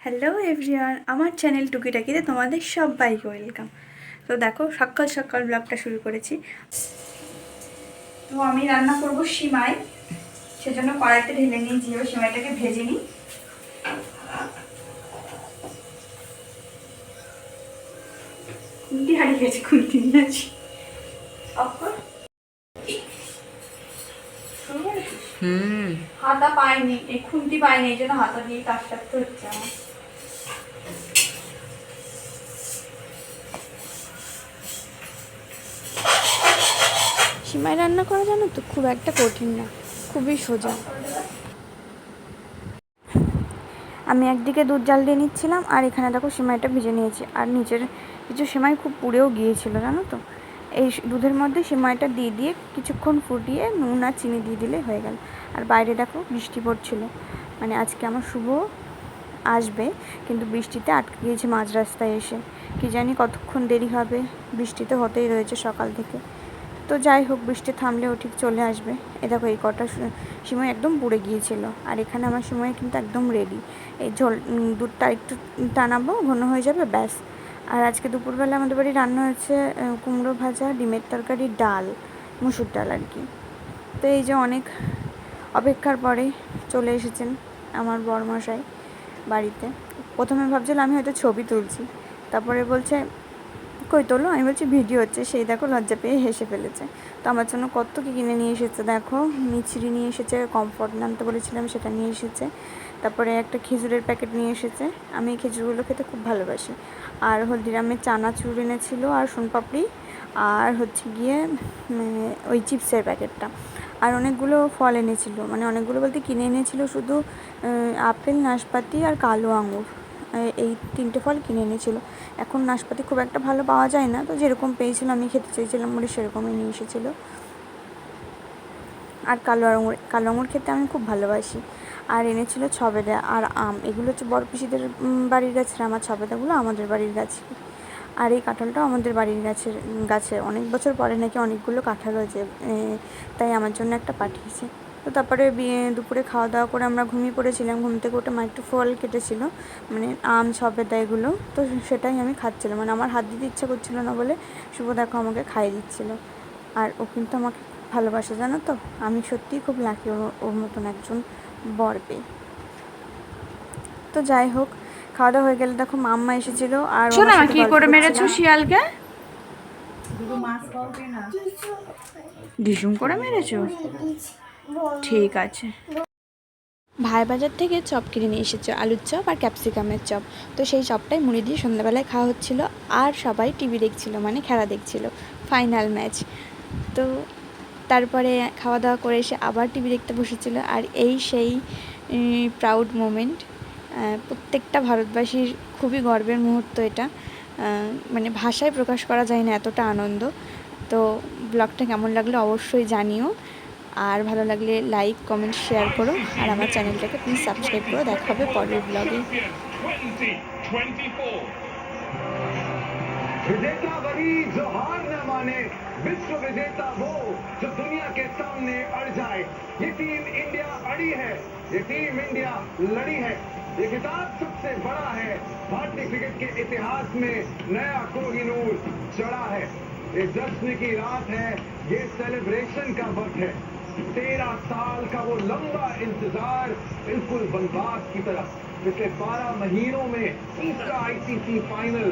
Hello everyone, আমার channel টুকিটাকিতে তোমাদের সবাইকে ওয়েলকাম। তো দেখো, সকাল সকাল ব্লগটা শুরু করেছি। তো আমি রান্না করব সিমাই, সেজন্য কড়াইতে ঢেলে নিয়েছি। এবার সিমাইটাকে ভেজে নিই। খুন্তি হারিয়ে গেছে, খুন্তি নিয়েছি। হাতা পাইনি, এই খুন্তি পাইনি, এই জন্য হাতা দিয়ে কাজ করতে হচ্ছে আমার। সিমাই রান্না করা জানো তো, খুব একটা কঠিন না, খুবই সোজা। আমি একদিকে দুধ জাল দিয়ে নিচ্ছিলাম, আর এখানে দেখো সিমাইটা ভেজে নিয়েছি। আর নিচের কিছু সিমাই খুব পুড়েও গিয়েছিল জানো তো। এই দুধের মধ্যে সিমাইটা দিয়ে দিয়ে কিছুক্ষণ ফুটিয়ে নুন আর চিনি দিয়ে দিলে হয়ে গেল। আর বাইরে দেখো বৃষ্টি পড়ছিল, মানে আজকে আমার শুভ আসবে, কিন্তু বৃষ্টিতে আটকে গিয়েছে মাঝ রাস্তায় এসে। কি জানি কতক্ষণ দেরি হবে, বৃষ্টিতে হতেই রয়েছে সকাল থেকে। তো যাই হোক, বৃষ্টি থামলেও ঠিক চলে আসবে। এ দেখো, এই কটা সিমাই একদম পুড়ে গিয়েছিল। আর এখানে আমার সিমাই কিন্তু একদম রেডি। এই দুধটা একটু টানাবো, ঘন হয়ে যাবে, ব্যাস। আর আজকে দুপুরবেলা আমাদের বাড়ি রান্না হয়েছে কুমড়ো ভাজা, ডিমের তরকারি, ডাল, মুসুর ডাল আর কি। তো এই যে অনেক অপেক্ষার পরে চলে এসেছেন আমার বড়মশাই বাড়িতে। প্রথমে ভাবছিলাম আমি হয়তো ছবি তুলছি, তারপরে বলছে কই তোলো, আমি বলছি ভিডিও হচ্ছে। সেই দেখো লজ্জা পেয়ে হেসে ফেলেছে। তো আমার জন্য কত কী কিনে নিয়ে এসেছে দেখো। মিছরি নিয়ে এসেছে, কমফর্ট আনতে বলেছিলাম সেটা নিয়ে এসেছে। তারপরে একটা খেজুরের প্যাকেট নিয়ে এসেছে, আমি এই খেজুরগুলো খেতে খুব ভালোবাসি। আর হলদিরামের চানাচুর এনেছিল, আর সোনপাপড়ি, আর হচ্ছে গিয়ে ওই চিপসের প্যাকেটটা। আর অনেকগুলো ফল এনেছিল, মানে অনেকগুলো বলতে কিনে এনেছিল শুধু আপেল, নাশপাতি আর কালো আঙুর, এই তিনটে ফল কিনে এনেছিল। এখন নাশপাতি খুব একটা ভালো পাওয়া যায় না, তো যেরকম পেয়েছিল আমি খেতে চেয়েছিলাম বলে সেরকমই নিয়ে এসেছিলো। আর কালো আঙুর খেতে আমি খুব ভালোবাসি। আর এনেছিল ছবেদা আর আম, এগুলো হচ্ছে বড় পিসিদের বাড়ির গাছের, আমার ছবেদাগুলো আমাদের বাড়ির গাছে। আর এই কাঁঠালটাও আমাদের বাড়ির গাছে অনেক বছর পরে নাকি অনেকগুলো কাঁঠাল হয়েছে, তাই আমার জন্য একটা পাঠিয়েছে। তো তারপরে দুপুরে খাওয়া দাওয়া করে আমরা ঘুমিয়ে পড়েছিলাম। ঘুম থেকে উঠে মা একটু ফল কেটেছিল, মানে আম, সবেদা এগুলো, তো সেটাই আমি খাচ্ছিলাম। মানে আমার হাত দিতে ইচ্ছা করছিল না বলে শুভ দেখো আমাকে খাইয়ে দিচ্ছিলো। আর ও কিন্তু আমাকে ভালোবাসে জানো তো, আমি সত্যিই খুব লাকি ওর মতন একজন বর পেয়ে। তো যাই হোক, খাওয়া দাওয়া হয়ে গেলে দেখো মাম্মা এসেছিল। আর শোনা কি করে মেরেছো শিয়ালকে, ডিসুম করে মেরেছো, ঠিক আছে। ভাই বাজার থেকে চপ কিনে নিয়ে এসেছে, আলুর চপ আর ক্যাপসিকামের চপ। তো সেই চপটাই মুড়ি দিয়ে সন্ধ্যাবেলায় খাওয়া হচ্ছিল। আর সবাই টিভি দেখছিল, মানে খেলা দেখছিল, ফাইনাল ম্যাচ। তো তারপরে খাওয়া দাওয়া করে এসে আবার টিভি দেখতে বসেছিল। আর এই সেই প্রাউড মোমেন্ট, প্রত্যেকটা ভারতবাসীর খুবই গর্বের মুহূর্ত এটা, মানে ভাষায় প্রকাশ করা যায় না এতটা আনন্দ। তো ব্লগটা কেমন লাগলো অবশ্যই জানিও, আর ভালো লাগলে লাইক, কমেন্ট, শেয়ার করো। আর আমার চ্যানেলটাকে প্লিজ সাবস্ক্রাইব করো। দেখা হবে পরের ব্লগে। विजेता वही जो हार न माने, विश्व विजेता वो जो दुनिया के सामने अड़ जाए। ये टीम इंडिया अड़ी है, ये टीम इंडिया लड़ी है। ये खिताब सबसे बड़ा है, भारतीय क्रिकेट के इतिहास में नया कोहिनूर चढ़ा है। ये जश्न की रात है, ये सेलिब्रेशन का वक्त है। 13 साल का वो लंबा इंतजार बिल्कुल बर्बाद की तरह। पिछले 12 महीनों में तीसरा आईसीसी फाइनल